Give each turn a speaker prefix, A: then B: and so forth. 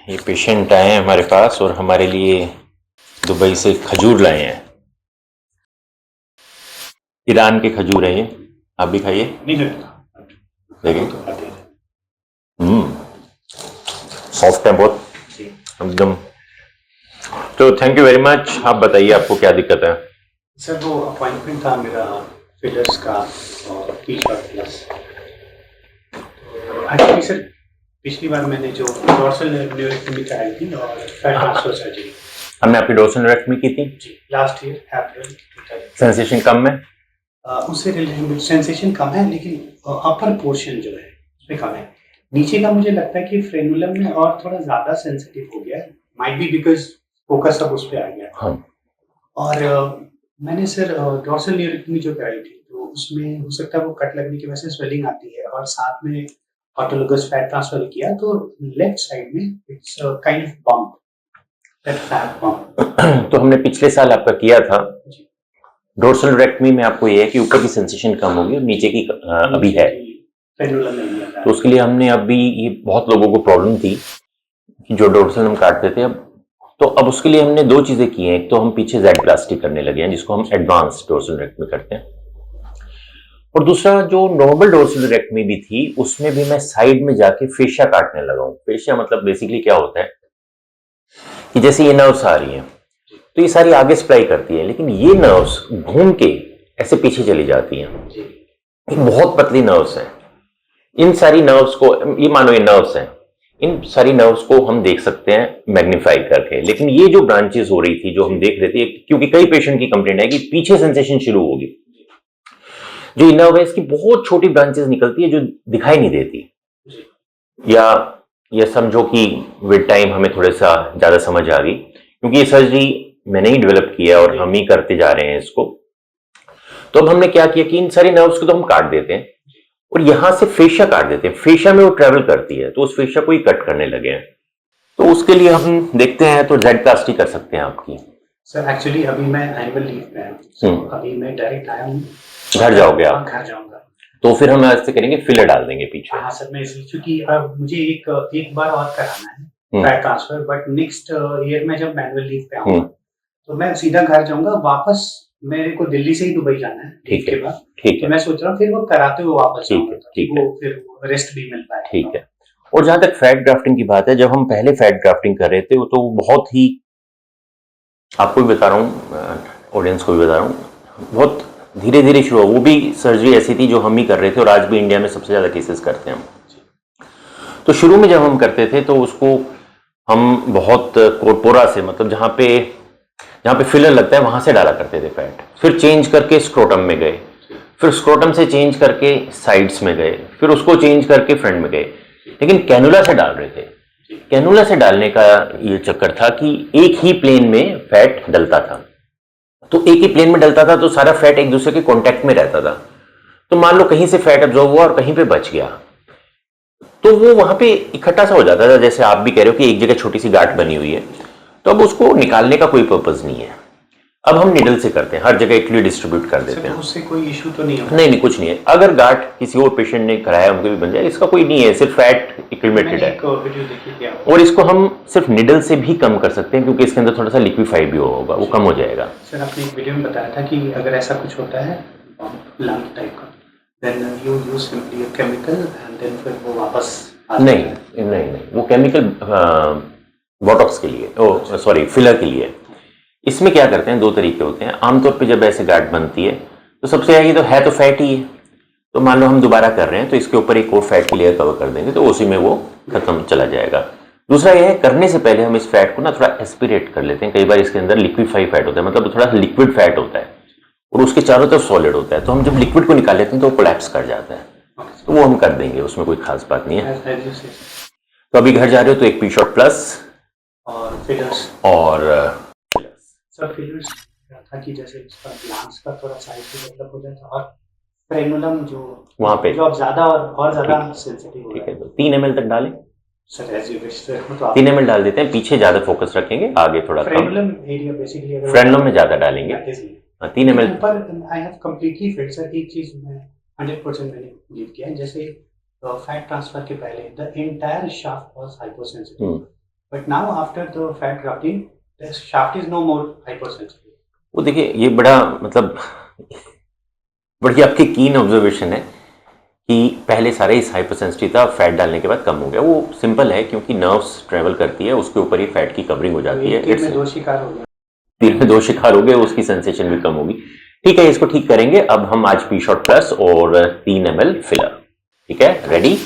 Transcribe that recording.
A: ये पेशेंट आए हैं हमारे पास और हमारे लिए दुबई से खजूर लाए हैं। ईरान के खजूर है ये, आप भी खाइए। देखिए सॉफ्ट है बहुत एकदम। तो थैंक यू वेरी मच। आप बताइए आपको क्या दिक्कत है?
B: सर वो अपॉइंटमेंट था मेरा फिलर्स का और टी-शर्ट प्लस। एक्चुअली सर पिछली बार मैंने जो डॉर्सल न्यूरेक्टमी कराई थी और फैट ट्रांसफर सर्जरी,
A: हमने आपकी डोर्सल न्यूरेक्टमी की थी
B: जी लास्ट ईयर अप्रैल 2000।
A: सेंसेशन कम है?
B: उससे रिलेटेड सेंसेशन कम है, लेकिन अपर पोर्शन जो है उसमें कम है। नीचे का मुझे लगता है कि फ्रेनुलम में और थोड़ा ज्यादा सेंसिटिव हो गया है, माइट बी बिकॉज फोकस अब उस पे आ गया।
A: हाँ।
B: और मैंने सर डॉर्सल न्यूरेक्टमी जो कराई थी तो उसमें हो सकता है वो कट लगने की वजह से स्वेलिंग आती है, और साथ में ऑटोलोगस फैट ट्रांसफर किया तो लेफ्ट साइड में it's kind of bump, that fat bump.
A: तो हमने पिछले साल आपका किया था। डोर्सल न्यूरेक्टमी में आपको ये है कि ऊपर की सेंसेशन कम होगी और नीचे की अभी है। तो उसके लिए हमने अभी, ये बहुत लोगों को प्रॉब्लम थी कि जो डोर्सल हम काटते थे, अब उसके लिए हमने दो चीजें की हैं। एक तो हम पीछे जेड प्लास्टिक करने लगे हैं जिसको हम एडवांस डोर्सल न्यूरेक्टमी करते हैं, और दूसरा जो नॉर्मल डोर्सल न्यूरेक्टमी भी थी उसमें भी मैं साइड में जाके फेशिया काटने लगा हूं। फेशिया मतलब बेसिकली क्या होता है कि जैसे ये नर्व्स आ रही हैं तो ये सारी आगे सप्लाई करती है, लेकिन ये नर्व्स घूम के ऐसे पीछे चली जाती हैं। ये बहुत पतली नर्व्स हैं। इन सारी नर्व्स को, ये मानो ये नर्व्स हैं, इन सारी नर्व्स को हम देख सकते हैं मैग्नीफाई करके। लेकिन ये जो ब्रांचेस हो रही थी जो हम देख रहे थे, क्योंकि कई पेशेंट की कंप्लेंट है कि पीछे सेंसेशन शुरू होगी, जो नर्व है इसकी बहुत छोटी ब्रांचेस निकलती है जो दिखाई नहीं देती, या समझो कि विद टाइम हमें थोड़ा सा ज्यादा समझ आ गई, क्योंकि ये सर्जरी मैंने ही डेवलप किया और हम ही करते जा रहे हैं इसको। तो अब हमने क्या किया कि इन सारी नर्व्स को तो हम काट देते हैं और यहां से फेशिया काट देते हैं। फेशिया में वो ट्रेवल करती है तो उस फेशिया को ही कट करने लगे हैं। तो उसके लिए हम देखते हैं तो जेड प्लास्टी कर सकते हैं आपकी।
B: सर एक्चुअली अभी मैं एनुअल लीव पे हूं, अभी मैं डायरेक्ट आया हूं।
A: घर जाओगे आप?
B: घर जाऊंगा।
A: तो फिर हम ऐसे करेंगे, फिलर डाल देंगे पीछे।
B: हाँ सर, मैं इसलिए क्योंकि मुझे एक बार और कराना है fat transfer, but next year में जब एनुअल लीव पे आऊंगा तो मैं सीधा घर जाऊंगा। वापस मेरे को दिल्ली से ही दुबई जाना है। ठीक है, ठीक है। मैं सोच रहा हूँ फिर वो कराते हुए वापस आऊंगा, ठीक है, फिर रेस्ट भी मिल पाए।
A: ठीक है। और जहां तक फैट ग्राफ्टिंग की बात है, जब हम पहले फैट ग्राफ्टिंग कर रहे थे तो बहुत ही, आपको भी बता रहा हूँ, ऑडियंस को भी बता रहा हूँ, बहुत धीरे धीरे शुरू हुआ। वो भी सर्जरी ऐसी थी जो हम ही कर रहे थे और आज भी इंडिया में सबसे ज्यादा केसेस करते हैं हम। तो शुरू में जब हम करते थे तो उसको हम बहुत कोरपोरा से, मतलब जहाँ पे फिलर लगता है वहां से डाला करते थे फैट, फिर चेंज करके स्क्रोटम में गए, फिर स्क्रोटम से चेंज करके साइड्स में गए, फिर उसको चेंज करके फ्रंट में गए, लेकिन कैनुला से डाल रहे थे। कैनुला से डालने का ये चक्कर था कि एक ही प्लेन में फैट डलता था, तो एक ही प्लेन में डलता था तो सारा फैट एक दूसरे के कांटेक्ट में रहता था। तो मान लो कहीं से फैट एब्जॉर्ब हुआ और कहीं पे बच गया तो वो वहां पे इकट्ठा सा हो जाता था। जैसे आप भी कह रहे हो कि एक जगह छोटी सी गांठ बनी हुई है, तो अब उसको निकालने का कोई पर्पज नहीं है। अब हम निडल से करते हैं, हर जगह इक्वली डिस्ट्रीब्यूट कर देते हैं।
B: उससे कोई इशू तो नहीं होगा?
A: नहीं, कुछ नहीं है। अगर गांठ किसी और पेशेंट ने कराया उनको भी बन जाए, इसका कोई नहीं है, सिर्फ फैट एक्यूमुलेटेड है। और इसको हम सिर्फ निडल से भी कम कर सकते हैं क्योंकि इसके अंदर थोड़ा सा लिक्विफाई भी होगा, वो कम हो जाएगा।
B: सर आपने एक वीडियो में बताया था कि अगर ऐसा कुछ होता है लंग टाइप का, then you use simply a chemical and then फिर वो वापस
A: नहीं, वो केमिकल बोटॉक्स के लिए, सॉरी फिलर के लिए। इसमें क्या करते हैं, दो तरीके होते हैं। आमतौर पे जब ऐसे गांठ बनती है तो सबसे आगे तो है तो फैट ही है, तो मान लो हम दोबारा कर रहे हैं तो इसके ऊपर एक और फैट की लेयर कवर कर देंगे तो उसी में वो खत्म चला जाएगा। दूसरा यह है, करने से पहले हम इस फैट को ना थोड़ा एस्पिरेट कर लेते हैं। कई बार इसके अंदर लिक्विफाई फैट होता है, मतलब थोड़ा लिक्विड फैट होता है और उसके चारों तरफ सॉलिड होता है, तो हम जब लिक्विड को निकाल लेते हैं तो वो कोलैप्स कर जाता है, तो वो हम कर देंगे, उसमें कोई खास बात नहीं है। तो अभी घर जा रहे हो तो एक पी शॉट प्लस
B: और फिलर्स सर फिलर्स था कि जैसे इसका ग्लांस का थोड़ा साइज भी डेवलप हो जाता और फ्रेनुलम जो
A: वहां पे
B: जो अब ज्यादा और ज्यादा सेंसिटिव हो
A: ठीक है, तो 3 ml तक डालें
B: sir, as you wish sir. तो
A: 3 ml डाल देते हैं, पीछे ज्यादा फोकस रखेंगे, आगे थोड़ा कम।
B: फ्रेनुलम एरिया बेसिकली
A: फ्रेनुलम में ज्यादा डालेंगे, 3 ml
B: ऊपर। I have completely fit sir. एक चीज मैं 100% मैंने बिलीव किया है, जैसे फैट ट्रांसफर के पहले the entire shaft was hyposensitive, But now after the fat grafting, the shaft is no more hypersensitive.
A: वो देखिए ये बड़ा मतलब बड़ी आपकी कीन ऑब्जर्वेशन है कि पहले सारे इस हाइपरसेंसिटिव था, फैट डालने के बाद कम हो गया। वो सिंपल है क्योंकि नर्व्स ट्रेवल करती है, उसके ऊपर ही फैट की कवरिंग हो जाती है।
B: तीन में दो शिकार हो गया,
A: तीन में दो शिकार हो गए, उसकी सेंसेशन भी कम होगी। ठीक है, इसको ठीक करेंगे। अब हम आज पी शॉट प्लस और 3 ml फिलर। ठीक है, रेडी।